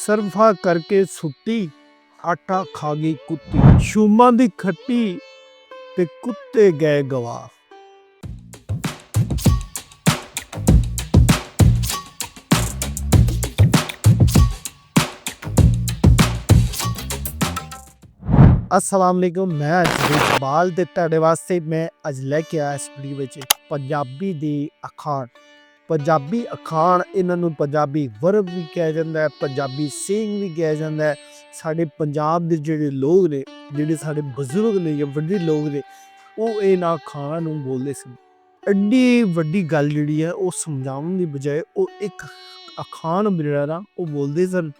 ਸਰਫਾ ਕਰਕੇ ਸੁੱਤੀ, ਆਟਾ ਖਾ ਗਈ ਕੁੱਤੀ। ਸ਼ੂਮਾਂ ਦੀ ਖੱਟੀ ਤੇ ਕੁੱਤੇ ਗਏ ਗਵਾ। अस्सलाम वालेकुम, मैं इकबाल ते तुहाडे वास्ते मैं अज लैके आया इस वीडियो विच पंजाबी दी अखाण। पंजाबी अखाण इन्हां नूं पंजाबी वर्ब भी कहा जांदा है, पंजाबी सेंग भी कहा जांदा है। साडे पंजाब दे जिहड़े लोग ने, जिहड़े साडे बजुर्ग ने या वड्डे लोग ने, ओह इन्हां अखाणां नूं बोलदे सन। एड्डी वड्डी गल जिहड़ी है ओह समझाउण दी बजाए ओह एक अखाण जिहड़ा ना ओह बोलदे सन,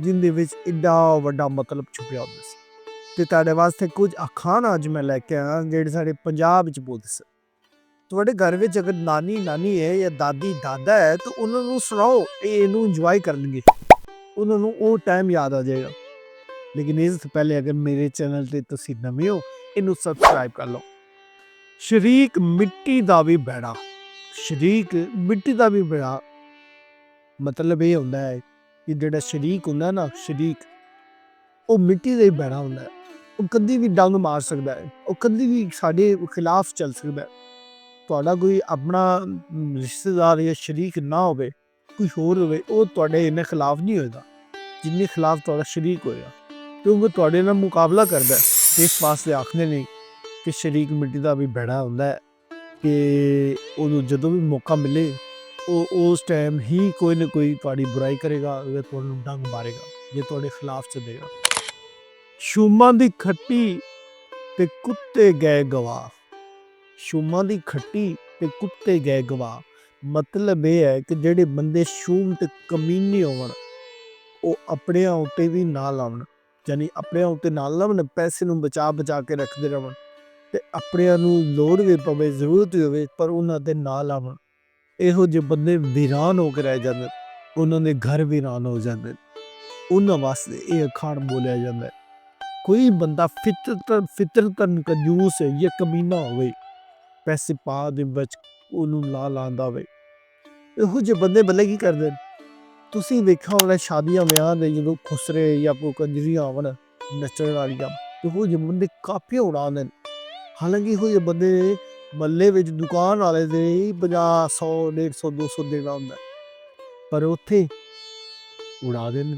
जिंदे विच एड्डा वड्डा मतलब छुपिया हुंदा सी। ते तुहाडे वास्ते कुछ अखाण अज मैं लैके आया जेह्ड़े साढ़े पंजाब च बोलदे सन। तुहाडे घर विच अगर नानी नानी है या दादी दादा है तो उन्हां नूं सुणाओ, इहनूं इंजॉय करनगे, उन्हां नूं ओह टाइम याद आ जाएगा। लेकिन इस तो पहले अगर मेरे चैनल ते तुसीं नवे हो, इहनूं सबसक्राइब कर लो। शरीक मिट्टी दा भी बैड़ा। शरीक मिट्टी दा भी बैड़ा मतलब ये हुंदा है कि जेह्ड़ा शरीक हुंदा ना, शरीक ओह मिट्टी दा ही बैड़ा हुंदा है। ਉਹ ਕਦੀ ਵੀ ਡੰਗ ਮਾਰ ਸਕਦਾ ਹੈ, ਉਹ ਕਦੀ ਵੀ ਸਾਡੇ ਖਿਲਾਫ ਚੱਲ ਸਕਦਾ ਹੈ। ਤੁਹਾਡਾ ਕੋਈ ਆਪਣਾ ਰਿਸ਼ਤੇਦਾਰ ਜਾਂ ਸ਼ਰੀਕ ਨਾ ਹੋਵੇ, ਕੋਈ ਹੋਰ ਹੋਵੇ, ਉਹ ਤੁਹਾਡੇ ਇੰਨੇ ਖਿਲਾਫ ਨਹੀਂ ਹੋਏਗਾ ਜਿੰਨੇ ਖਿਲਾਫ ਤੁਹਾਡਾ ਸ਼ਰੀਕ ਹੋਏਗਾ, ਕਿਉਂਕਿ ਤੁਹਾਡੇ ਨਾਲ ਮੁਕਾਬਲਾ ਕਰਦਾ ਹੈ। ਇਸ ਵਾਸਤੇ ਆਖਦੇ ਨੇ ਕਿ ਸ਼ਰੀਕ ਮਿੱਟੀ ਦਾ ਵੀ ਬੈੜਾ ਹੁੰਦਾ ਹੈ, ਕਿ ਉਹਨੂੰ ਜਦੋਂ ਵੀ ਮੌਕਾ ਮਿਲੇ ਉਹ ਉਸ ਟਾਈਮ ਹੀ ਕੋਈ ਨਾ ਕੋਈ ਤੁਹਾਡੀ ਬੁਰਾਈ ਕਰੇਗਾ ਜਾਂ ਤੁਹਾਨੂੰ ਡੰਗ ਮਾਰੇਗਾ ਜੇ ਤੁਹਾਡੇ ਖਿਲਾਫ ਚੱਲੇਗਾ। ਸ਼ੂਮਾਂ ਦੀ ਖੱਟੀ ਤੇ ਕੁੱਤੇ ਗਏ ਗਵਾ। ਸ਼ੂਮਾਂ ਦੀ ਖੱਟੀ ਤੇ ਕੁੱਤੇ ਗਏ ਗਵਾ ਮਤਲਬ ਇਹ ਹੈ ਕਿ ਜਿਹੜੇ ਬੰਦੇ ਸ਼ੂਮ ਤੇ ਕਮੀਨੇ ਹੋਣ ਉਹ ਆਪਣੇ ਉੱਤੇ ਵੀ ਨਾ ਲਾਉਣ, ਯਾਨੀ ਆਪਣੇ ਉੱਤੇ ਨਾ ਲਾਉਣ, ਪੈਸੇ ਨੂੰ ਬਚਾ ਕੇ ਰੱਖਦੇ ਰਹਿਣ ਤੇ ਆਪਣਿਆਂ ਨੂੰ ਲੋੜ ਵੀ ਪਵੇ, ਜ਼ਰੂਰਤ ਵੀ ਹੋਵੇ, ਪਰ ਉਹਨਾਂ ਦੇ ਨਾ ਲਾਉਣ। ਇਹੋ ਜਿਹੇ ਬੰਦੇ ਵੀਰਾਨ ਹੋ ਕੇ ਰਹਿ ਜਾਂਦੇ, ਉਹਨਾਂ ਦੇ ਘਰ ਵੀਰਾਨ ਹੋ ਜਾਂਦੇ। ਉਹਨਾਂ ਵਾਸਤੇ ਇਹ ਅਖਾਣ ਬੋਲਿਆ ਜਾਂਦਾ ਹੈ। ਕੋਈ ਬੰਦਾ ਫਿਤਰਤਨ ਕੰਜੂਸ ਹੈ ਜਾਂ ਕਮੀਨਾ ਹੋਵੇ, ਪੈਸੇ ਪਾ ਦੇ ਵਿੱਚ ਉਹਨੂੰ ਲਾ ਲਾਂਦਾ ਹੋਵੇ, ਇਹੋ ਜਿਹੇ ਬੰਦੇ ਬੱਲੇ ਕੀ ਕਰਦੇ। ਤੁਸੀਂ ਵੇਖਿਆ ਹੋਣਾ ਸ਼ਾਦੀਆਂ ਵਿਆਹ ਦੇ ਜਦੋਂ ਖੁਸਰੇ ਜਾਂ ਕੋਈ ਕੰਜਰੀਆਂ ਆਵਣ ਨੱਚਣ ਵਾਲੀਆਂ, ਇਹੋ ਜਿਹੇ ਬੰਦੇ ਕਾਫੀ ਉਡਾਉਂਦੇ ਨੇ। ਹਾਲਾਂਕਿ ਇਹੋ ਜਿਹੇ ਬੰਦੇ ਮੱਲੇ ਵਿੱਚ ਦੁਕਾਨ ਵਾਲੇ ਦੇ 50 100 150 200 ਦੇਣਾ ਹੁੰਦਾ, ਪਰ ਉੱਥੇ ਉਡਾ ਦੇਣ।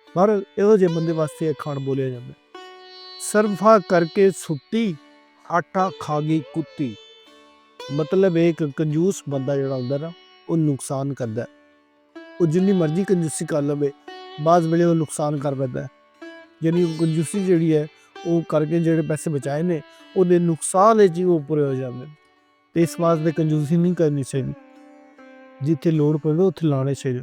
ਪਰ ਇਹੋ ਜਿਹੇ ਬੰਦੇ ਵਾਸਤੇ ਅਖਾਣ ਬੋਲਿਆ ਜਾਂਦਾ। ਸਰਫਾ ਕਰਕੇ ਸੁੱਤੀ, ਆਟਾ ਖਾ ਗਈ ਕੁੱਤੀ ਮਤਲਬ ਇੱਕ ਕੰਜੂਸ ਬੰਦਾ ਜਿਹੜਾ ਹੁੰਦਾ ਨਾ ਉਹ ਨੁਕਸਾਨ ਕਰਦਾ। ਉਹ ਜਿੰਨੀ ਮਰਜ਼ੀ ਕੰਜੂਸੀ ਕਰ ਲਵੇ, ਬਾਅਦ ਵੇਲੇ ਉਹ ਨੁਕਸਾਨ ਕਰ ਪੈਂਦਾ। ਯਾਨੀ ਕੰਜੂਸੀ ਜਿਹੜੀ ਹੈ ਉਹ ਕਰਕੇ ਜਿਹੜੇ ਪੈਸੇ ਬਚਾਏ ਨੇ ਉਹਦੇ ਨੁਕਸਾਨ ਵਿੱਚ ਹੀ ਉਹ ਪੂਰੇ ਹੋ ਜਾਂਦੇ। ਅਤੇ ਇਸ ਵਾਸਤੇ ਕੰਜੂਸੀ ਨਹੀਂ ਕਰਨੀ ਚਾਹੀਦੀ, ਜਿੱਥੇ ਲੋੜ ਪਵੇ ਉੱਥੇ ਲਾਉਣੇ ਚਾਹੀਦੇ।